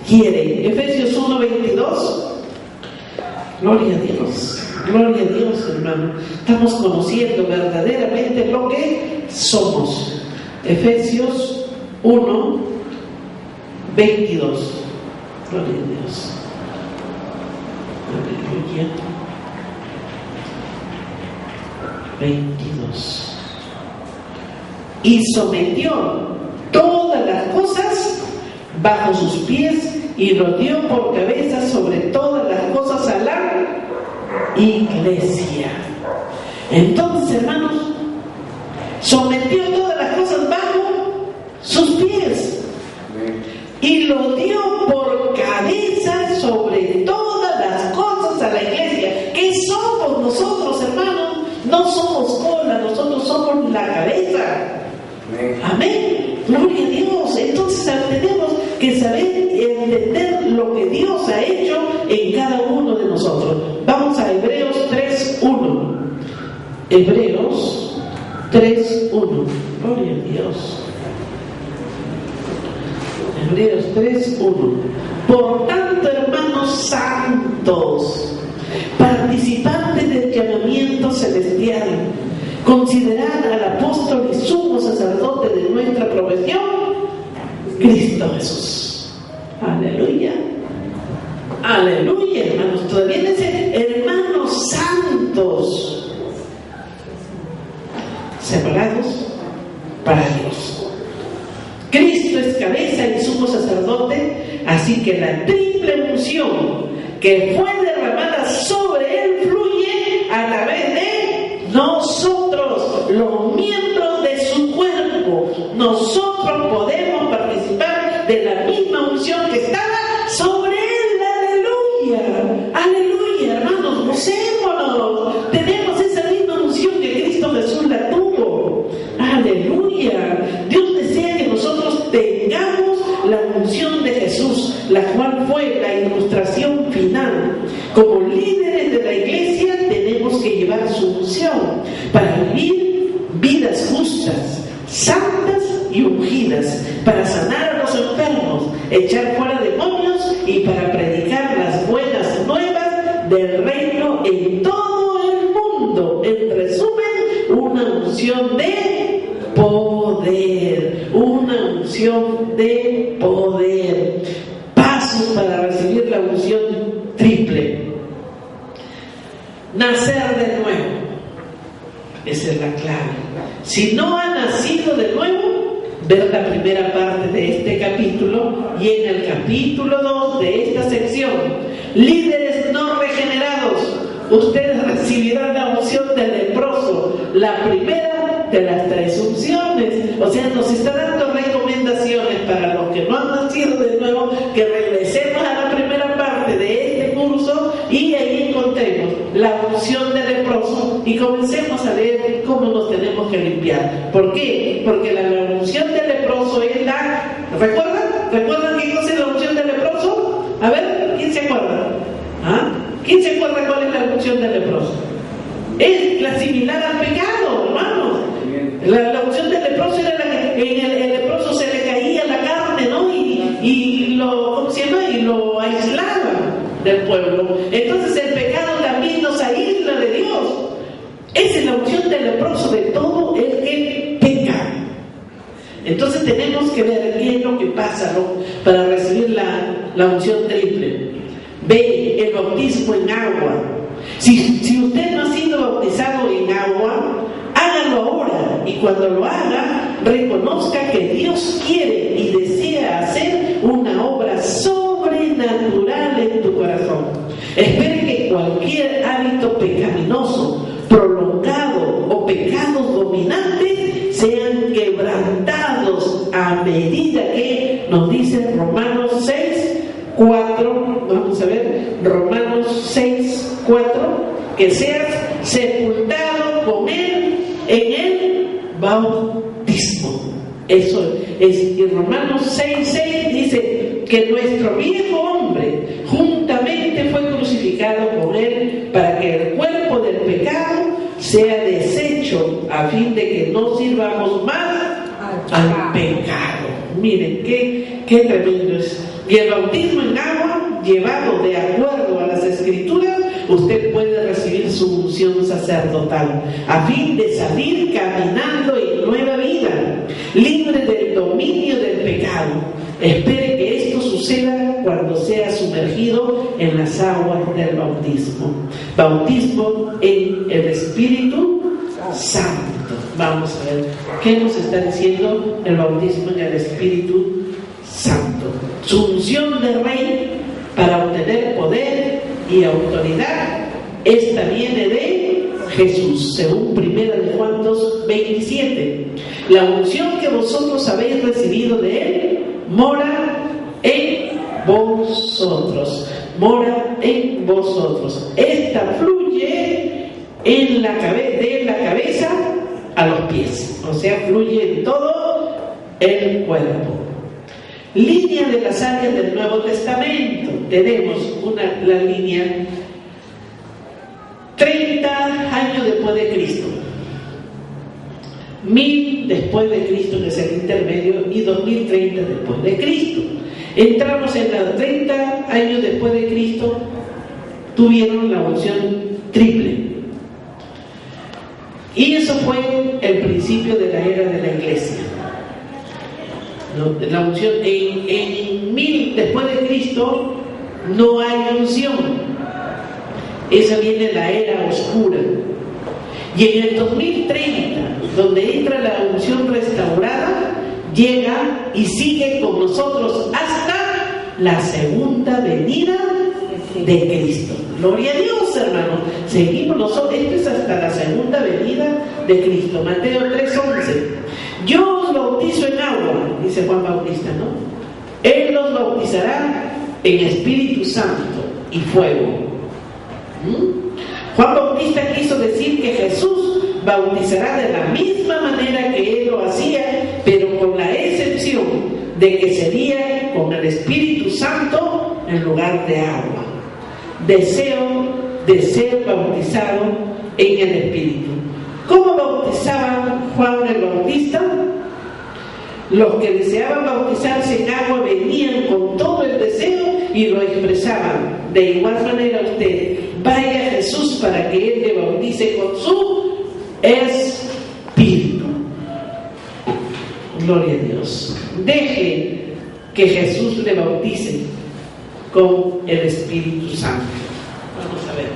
quiere. Efesios 1:22. Gloria a Dios. Gloria a Dios, hermano. Estamos conociendo verdaderamente lo que somos. Efesios 1:22. Gloria a Dios. Aleluya. 22. Y sometió todas las cosas bajo sus pies y lo dio por cabeza sobre todas las cosas a la iglesia. Entonces, hermanos, sometió todas las cosas bajo sus pies y lo dio por cabeza sobre todas las cosas a la iglesia. ¿Qué somos nosotros, hermanos? No somos cola, nosotros somos la cabeza. Amén. Gloria a Dios. Entonces tenemos que saber y entender lo que Dios ha hecho en cada uno de nosotros. Vamos a Hebreos 3:1. Hebreos 3:1. Gloria a Dios. Hebreos 3:1. Por tanto, hermanos santos, participantes del llamamiento celestial, considerad al apóstol y sumo sacerdote de nuestra profesión, Cristo Jesús. Aleluya. Aleluya, hermanos. Todavía dicen hermanos santos, separados para Dios. Cristo es cabeza y sumo sacerdote, así que la triple unción que fue derramada sobre él fluye a través de nosotros, los miembros de su cuerpo. Nosotros podemos participar de la misma unción que estaba sobre él. Aleluya, aleluya, hermanos, gocémonos. Tenemos esa misma unción que Cristo Jesús la tuvo. Aleluya. Dios desea que nosotros tengamos la unción de Jesús, la cual fue la ilustración final. Como líderes de la iglesia tenemos que llevar su unción para vivir vidas justas, santas y ungidas, para sanar a los enfermos, echar fuera demonios y para predicar las buenas nuevas del reino en todo el mundo. En resumen, una unción de poder, una unción de poder. Pasos para recibir la unción triple. Nacer de nuevo, esa es la clave. Si no ha nacido de nuevo, ver la primera parte de este capítulo y en el capítulo 2 de esta sección, líderes no regenerados, ustedes recibirán la unción del leproso, la primera de las 3 unciones. O sea, nos está dando recomendaciones para los que no han nacido de nuevo, que regresemos a la primera parte de este curso y ahí encontremos la unción del leproso y comencemos a ver cómo nos tenemos que limpiar. ¿Por qué? Porque la unción del leproso es la... ¿Recuerdan qué cosa es la unción del leproso? A ver, ¿quién se acuerda? ¿Ah? ¿Quién se acuerda cuál es la unción del leproso? Es la similar al pecado, hermanos. La unción del leproso era la que en el leproso se le caía la carne, ¿no? Y lo, ¿cómo se llama? Y lo aislaba del pueblo. Entonces el pecado también nos aísla de Dios. Esa es la unción del leproso, de todo el que peca. Entonces tenemos que ver qué es lo que pasa, ¿no?, para recibir la unción triple. Ve el bautismo en agua. Si usted no ha sido bautizado en agua, hágalo ahora, y cuando lo haga, reconozca que Dios quiere y desea hacer una obra sobrenatural en tu corazón. Espere que cualquier hábito pecaminoso, prolongado o pecados dominantes sean quebrantados a medida que nos dice Romanos 6:4. Vamos a ver, Romanos 6:4, que seas sepultado con él en el bautismo. Eso es, y Romanos 6:6 dice que nuestro viejo hombre juntamente fue crucificado con él para que el cuerpo del pecado sea deshecho, a fin de que no sirvamos más al pecado. Miren qué tremendo es. Y el bautismo en agua, llevado de acuerdo a las Escrituras, usted puede recibir su unción sacerdotal, a fin de salir caminando en nueva vida, libre del dominio del pecado. Espere que esto suceda cuando sea sumergido en las aguas del bautismo. Bautismo en el Espíritu Santo. Vamos a ver qué nos está diciendo el bautismo en el Espíritu Santo. Su unción de rey para obtener poder y autoridad, esta viene de Jesús, según 1 Juan 2:27. La unción que vosotros habéis recibido de él mora en vosotros. Mora en vosotros. Esta fluye en de la cabeza a los pies, o sea, fluye en todo el cuerpo. Línea de las áreas del Nuevo Testamento. Tenemos la línea 30 años después de Cristo. 1000 después de Cristo, que es el intermedio, y 2030 después de Cristo. Entramos en los 30 años después de Cristo, tuvieron la unción triple. Y eso fue el principio de la era de la iglesia. ¿No? La unción, en 1000 después de Cristo no hay unción. Esa viene la era oscura. Y en el 2030, donde entra la unción restaurada, llega y sigue con nosotros hasta la segunda venida de Cristo. Gloria a Dios, hermanos. Seguimos nosotros, esto es hasta la segunda venida de Cristo. Mateo 3:11. Yo os bautizo en agua, dice Juan Bautista, ¿no? Él los bautizará en Espíritu Santo y fuego. Juan Bautista quiso decir que Jesús bautizará de la misma manera que él lo hacía, pero con la excepción de que sería con el Espíritu Santo en lugar de agua. Deseo de ser bautizado en el Espíritu. ¿Cómo bautizaba Juan el Bautista? Los que deseaban bautizarse en agua venían con todo el deseo y lo expresaban. De igual manera usted, vaya a Jesús para que Él le bautice con su Espíritu. Gloria a Dios. Deje que Jesús le bautice con el Espíritu Santo. Vamos a ver.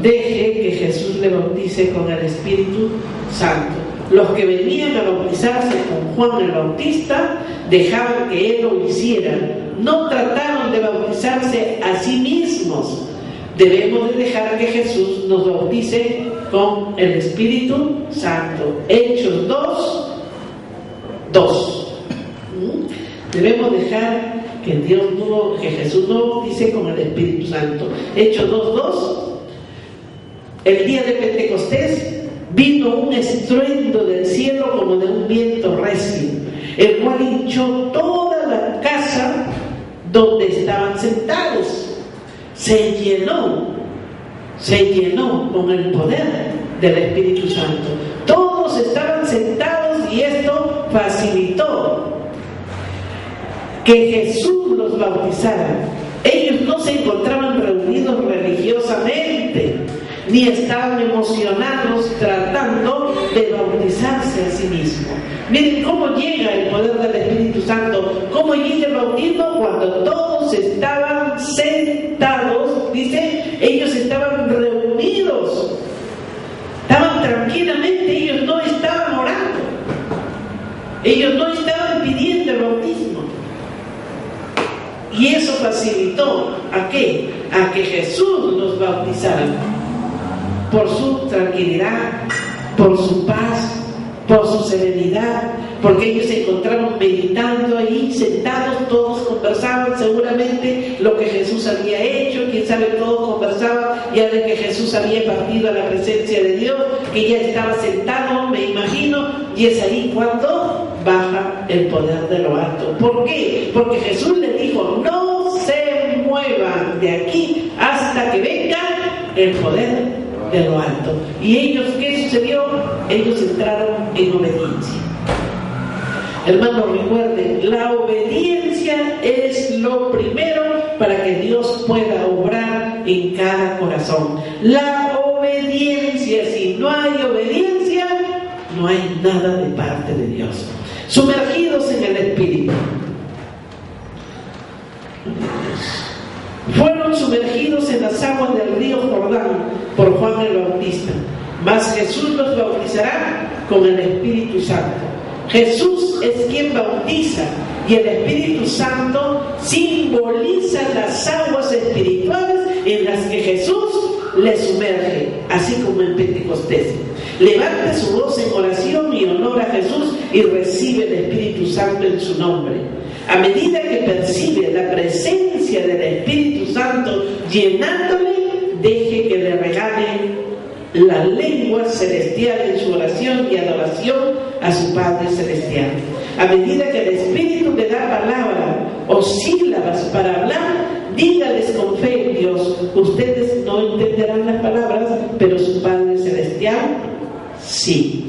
Deje que Jesús le bautice con el Espíritu Santo. Los que venían a bautizarse con Juan el Bautista dejaban que él lo hiciera. No trataron de bautizarse a sí mismos. Debemos de dejar que Jesús nos bautice con el Espíritu Santo. Hechos 2:2. Debemos dejar que Jesús nos bautice con el Espíritu Santo. Hechos 2:2. El día de Pentecostés vino un estruendo del cielo como de un viento recio, el cual hinchó toda la casa donde estaban sentados. Se llenó con el poder del Espíritu Santo. Todos estaban sentados y esto facilitó que Jesús los bautizara. Ellos no se encontraban reunidos religiosamente, ni estaban emocionados tratando de bautizarse a sí mismos. Miren cómo llega el poder del Espíritu Santo, cómo llega el bautismo cuando todos estaban sentados, dice, ellos estaban reunidos, estaban tranquilamente, ellos no estaban orando, ellos no estaban pidiendo el bautismo. Y eso facilitó ¿a qué? A que Jesús los bautizara. Por su tranquilidad, por su paz, por su serenidad, porque ellos se encontraban meditando ahí, sentados, todos conversaban seguramente lo que Jesús había hecho, quién sabe, todos conversaban ya de que Jesús había partido a la presencia de Dios, que ya estaba sentado, me imagino, y es ahí cuando baja el poder de lo alto. ¿Por qué? Porque Jesús les dijo, no se muevan de aquí hasta que venga el poder de lo alto. Y ellos, ¿qué sucedió? Ellos entraron en obediencia. Hermanos, recuerden, la obediencia es lo primero para que Dios pueda obrar en cada corazón. La obediencia, si no hay obediencia, no hay nada de parte de Dios. Sumergidos en el Espíritu. Fueron sumergidos en las aguas del río Jordán por Juan el Bautista, mas Jesús los bautizará con el Espíritu Santo. Jesús es quien bautiza y el Espíritu Santo simboliza las aguas espirituales en las que Jesús le sumerge, así como en Pentecostés. Levante su voz en oración y honor a Jesús y recibe el Espíritu Santo en su nombre. A medida que percibe la presencia del Espíritu Santo llenándole, deje que le regale la lengua celestial en su oración y adoración a su Padre Celestial. A medida que el Espíritu le da palabra o sílabas para hablar, dígales con fe en Dios. Ustedes no entenderán las palabras, pero su Padre Celestial sí.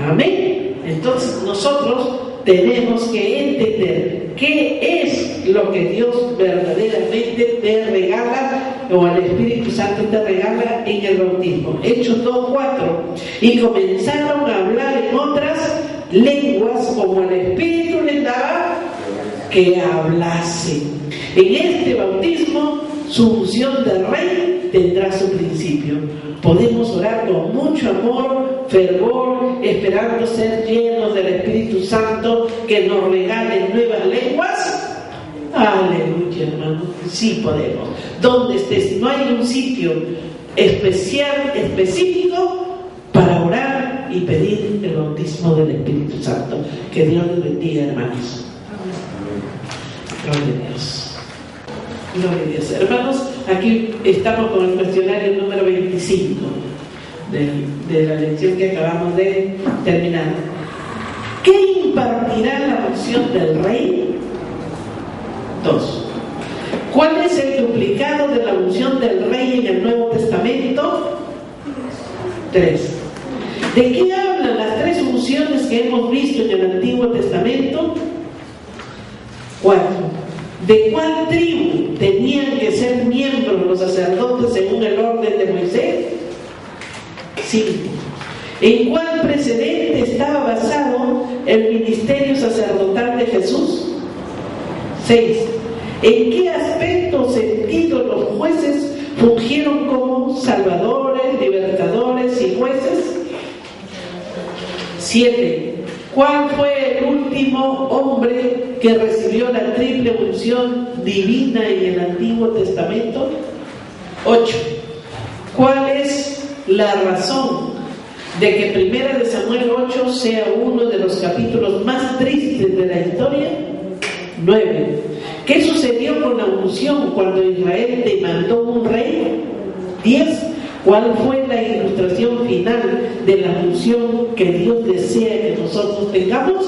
Amén. Entonces nosotros tenemos que entender qué es lo que Dios verdaderamente te regala, o el Espíritu Santo te regala en el bautismo. Hechos 2:4. Y comenzaron a hablar en otras lenguas como el Espíritu les daba que hablasen. En este bautismo su unción de rey tendrá su principio. Podemos orar con mucho amor, fervor, esperando ser llenos del Espíritu Santo que nos regale nuevas lenguas. Aleluya, hermano. Sí podemos. Donde estés, no hay un sitio especial, específico para orar y pedir el bautismo del Espíritu Santo. Que Dios les bendiga, hermanos. Gloria a Dios. Gloria a Dios. Hermanos, aquí estamos con el cuestionario número 25 de la lección que acabamos de terminar. ¿Qué impartirá la unción del rey? 2. ¿Cuál es el duplicado de la unción del rey en el Nuevo Testamento? 3. ¿De qué hablan las 3 unciones que hemos visto en el Antiguo Testamento? 4. ¿De cuál tribu tenían que ser miembros los sacerdotes según el orden de Moisés? 5. ¿En cuál precedente estaba basado el ministerio sacerdotal de Jesús? 6. ¿En qué aspecto o sentido los jueces fungieron como salvadores, libertadores y jueces? 7. ¿Cuál fue el último hombre que recibió la triple unción divina en el Antiguo Testamento? 8. ¿Cuál es la razón de que 1 Samuel 8 sea uno de los capítulos más tristes de la historia? 9. ¿Qué sucedió con la unción cuando Israel demandó un rey? 10. ¿Cuál fue la ilustración final de la unción que Dios desea que nosotros tengamos?